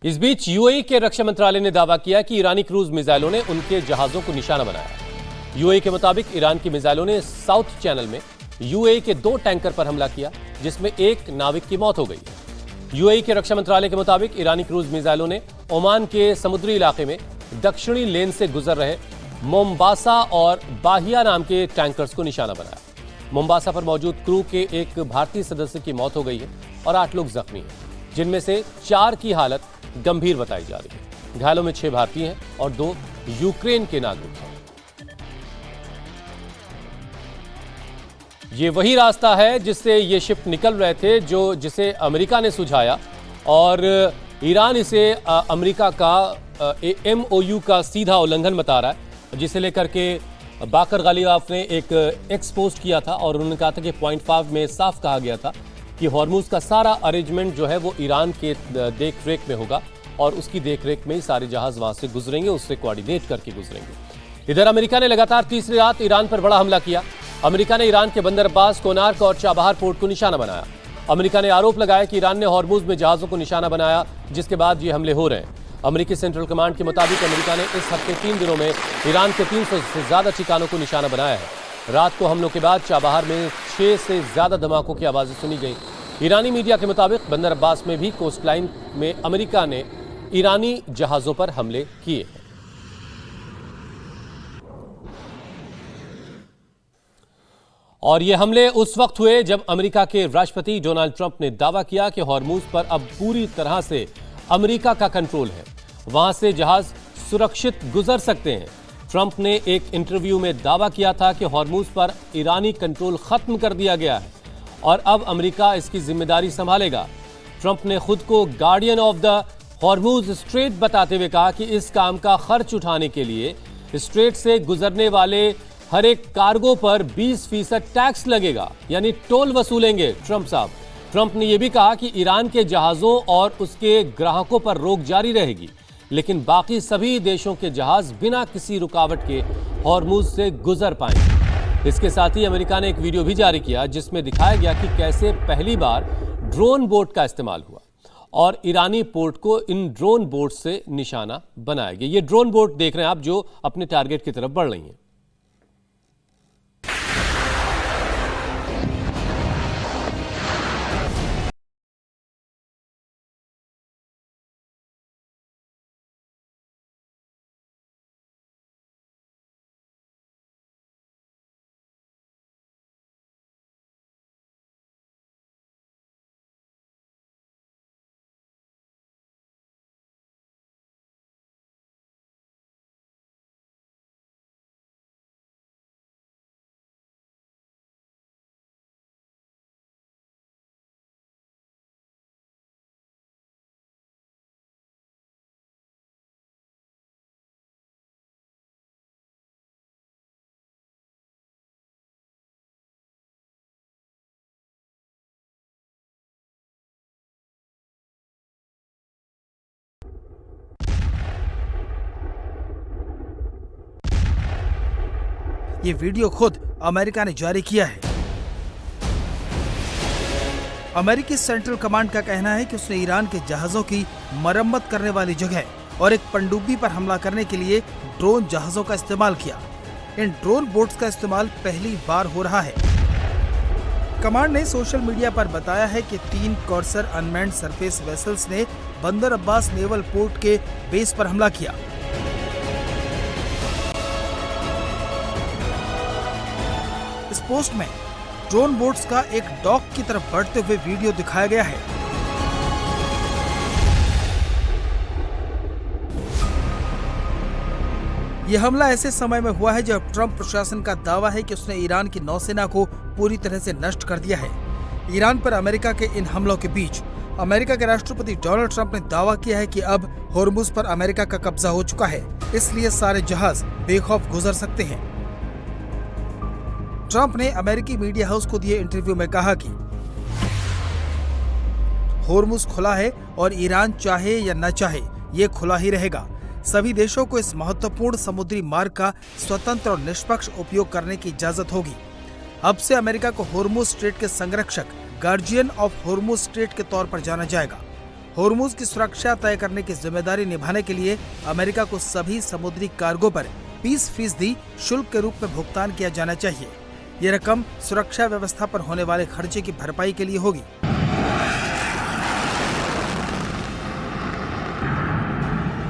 इस बीच यूएई के रक्षा मंत्रालय ने दावा किया कि ईरानी क्रूज मिसाइलों ने उनके जहाजों को निशाना बनाया। यूएई के मुताबिक ईरान की मिसाइलों ने साउथ चैनल में यूएई के 2 टैंकर पर हमला किया, जिसमें एक नाविक की मौत हो गई। यूएई के रक्षा मंत्रालय के मुताबिक ईरानी क्रूज मिसाइलों ने ओमान के समुद्री इलाके में दक्षिणी लेन से गुजर रहे मोम्बासा और बाहिया नाम के टैंकर्स को निशाना बनाया। मोम्बासा पर मौजूद क्रू के एक भारतीय सदस्य की मौत हो गई है और 8 लोग जख्मी हैं, जिनमें से 4 की हालत गंभीर बताई जा रही है। घायलों में 6 भारतीय हैं और 2 यूक्रेन के नागरिक हैं। ये वही रास्ता है जिससे ये शिप निकल रहे थे, जिसे अमेरिका ने सुझाया, और ईरान इसे अमेरिका का एमओयू का सीधा उल्लंघन बता रहा है, जिसे लेकर के बाकर गालिबाफ ने एक एक्स पोस्ट किया था और उन्होंने कहा था कि पॉइंट 5 में साफ कहा गया था कि हॉर्मुज का सारा अरेंजमेंट जो है वो ईरान के देखरेख में होगा और उसकी देखरेख में ही सारे जहाज वहां से गुजरेंगे, उससे कोऑर्डिनेट करके गुजरेंगे। इधर अमेरिका ने लगातार तीसरी रात ईरान पर बड़ा हमला किया। अमेरिका ने ईरान के बंदर अब्बास, कोनार्क और चाबहार पोर्ट को निशाना बनाया। अमेरिका ने आरोप लगाया कि ईरान ने हॉर्मुज में जहाजों को निशाना बनाया, जिसके बाद ये हमले हो रहे हैं। अमेरिकी सेंट्रल कमांड के मुताबिक अमेरिका ने इस हफ्ते 3 दिनों में ईरान के 300 से ज्यादा ठिकानों को निशाना बनाया है। रात को हमलों के बाद चाबहार में 6 से ज्यादा धमाकों की आवाजें सुनी गई। ईरानी मीडिया के मुताबिक बंदर अब्बास में भी कोस्टलाइन में अमेरिका ने ईरानी जहाजों पर हमले किए हैं। और ये हमले उस वक्त हुए जब अमेरिका के राष्ट्रपति डोनाल्ड ट्रंप ने दावा किया कि हॉर्मुज पर अब पूरी तरह से अमेरिका का कंट्रोल है, वहां से जहाज सुरक्षित गुजर सकते हैं। ट्रंप ने एक इंटरव्यू में दावा किया था कि हॉर्मुज पर ईरानी कंट्रोल खत्म कर दिया गया है और अब अमेरिका इसकी जिम्मेदारी संभालेगा। ट्रंप ने खुद को guardian of the Hormuz strait बताते हुए कहा कि इस काम का खर्च उठाने के लिए स्ट्रेट से गुजरने वाले हर एक कार्गो पर 20% टैक्स लगेगा, यानी टोल वसूलेंगे ट्रंप साहब। ट्रंप ने यह भी कहा कि ईरान के जहाजों और उसके ग्राहकों पर रोक जारी रहेगी, लेकिन बाकी सभी देशों के जहाज बिना किसी रुकावट के हॉर्मुज से गुजर पाएंगे। इसके साथ ही अमेरिका ने एक वीडियो भी जारी किया जिसमें दिखाया गया कि कैसे पहली बार ड्रोन बोट का इस्तेमाल हुआ और ईरानी पोर्ट को इन ड्रोन बोट से निशाना बनाया गया। ये ड्रोन बोट देख रहे हैं आप, जो अपने टारगेट की तरफ बढ़ रही हैं। ये वीडियो खुद अमेरिका ने जारी किया है। अमेरिकी सेंट्रल कमांड का कहना है कि उसने ईरान के जहाजों की मरम्मत करने वाली जगह और एक पनडुब्बी पर हमला करने के लिए ड्रोन जहाजों का इस्तेमाल किया। इन ड्रोन बोट्स का इस्तेमाल पहली बार हो रहा है। कमांड ने सोशल मीडिया पर बताया है कि 3 कॉर्सर अनमैन्ड सरफेस वेसल्स ने बंदर अब्बास नेवल पोर्ट के बेस पर हमला किया। इस पोस्ट में ड्रोन बोट्स का एक डॉक की तरफ बढ़ते हुए वीडियो दिखाया गया है। यह हमला ऐसे समय में हुआ है जब ट्रंप प्रशासन का दावा है कि उसने ईरान की नौसेना को पूरी तरह से नष्ट कर दिया है। ईरान पर अमेरिका के इन हमलों के बीच अमेरिका के राष्ट्रपति डोनाल्ड ट्रंप ने दावा किया है कि अब हॉर्मुज पर अमेरिका का कब्जा हो चुका है, इसलिए सारे जहाज बेखौफ गुजर सकते हैं। ट्रंप ने अमेरिकी मीडिया हाउस को दिए इंटरव्यू में कहा कि हॉर्मुज खुला है और ईरान चाहे या न चाहे ये खुला ही रहेगा। सभी देशों को इस महत्वपूर्ण समुद्री मार्ग का स्वतंत्र और निष्पक्ष उपयोग करने की इजाजत होगी। अब से अमेरिका को हॉर्मुज स्ट्रेट के संरक्षक, गार्जियन ऑफ हॉर्मुज स्ट्रेट के तौर पर जाना जाएगा। होर्मुज की सुरक्षा तय करने की जिम्मेदारी निभाने के लिए अमेरिका को सभी समुद्री कार्गो पर 20% शुल्क के रूप में भुगतान किया जाना चाहिए। ये रकम सुरक्षा व्यवस्था पर होने वाले खर्चे की भरपाई के लिए होगी।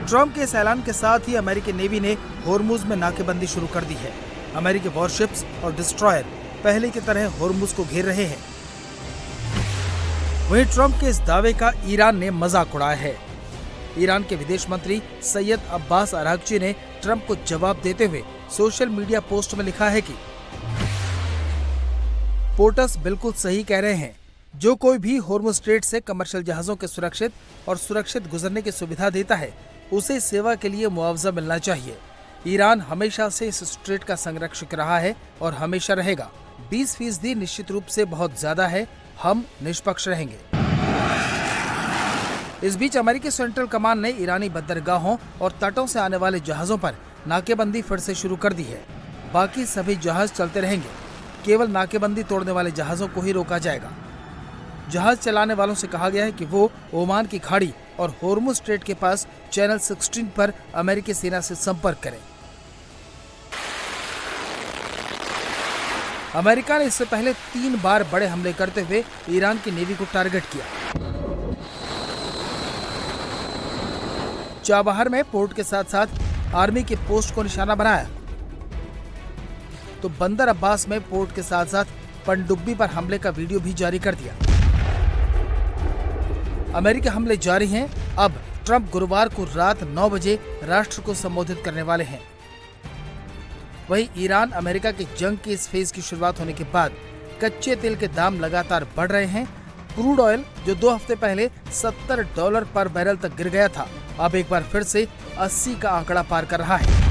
ट्रम्प के इस ऐलान के साथ ही अमेरिकी नेवी ने होर्मुज में नाकेबंदी शुरू कर दी है। अमेरिकी वॉरशिप्स और डिस्ट्रॉयर पहले की तरह होर्मुज को घेर रहे हैं। वहीं ट्रम्प के इस दावे का ईरान ने मजाक उड़ाया है। ईरान के विदेश मंत्री सैयद अब्बास अरागची ने ट्रम्प को जवाब देते हुए सोशल मीडिया पोस्ट में लिखा है कि पोर्टस बिल्कुल सही कह रहे हैं। जो कोई भी होर्मुज स्ट्रेट से कमर्शियल जहाजों के सुरक्षित गुजरने की सुविधा देता है, उसे सेवा के लिए मुआवजा मिलना चाहिए। ईरान हमेशा से इस स्ट्रेट का संरक्षक रहा है और हमेशा रहेगा। 20% निश्चित रूप से बहुत ज्यादा है। हम निष्पक्ष रहेंगे। इस बीच अमेरिकी सेंट्रल कमांड ने ईरानी बंदरगाहों और तटों से आने वाले जहाजों पर नाकेबंदी फिर से शुरू कर दी है। बाकी सभी जहाज चलते रहेंगे। केवल नाकेबंदी तोड़ने वाले जहाजों को ही रोका जाएगा। जहाज चलाने वालों से कहा गया है कि वो ओमान की खाड़ी और होर्मुज स्ट्रेट के पास चैनल 16 पर अमेरिकी सेना से संपर्क करें। अमेरिका ने इससे पहले 3 बार बड़े हमले करते हुए ईरान की नेवी को टारगेट किया। चाबहार में पोर्ट के साथ साथ आर्मी के पोस्ट को निशाना बनाया, तो बंदर अब्बास में पोर्ट के साथ साथ पनडुब्बी पर हमले का वीडियो भी जारी कर दिया। अमेरिकी हमले जारी हैं। अब ट्रंप गुरुवार को रात 9 बजे राष्ट्र को संबोधित करने वाले हैं। वहीं ईरान अमेरिका की जंग की इस फेज की शुरुआत होने के बाद कच्चे तेल के दाम लगातार बढ़ रहे हैं। क्रूड ऑयल जो 2 हफ्ते पहले $70 पर बैरल तक गिर गया था, अब एक बार फिर से 80 का आंकड़ा पार कर रहा है।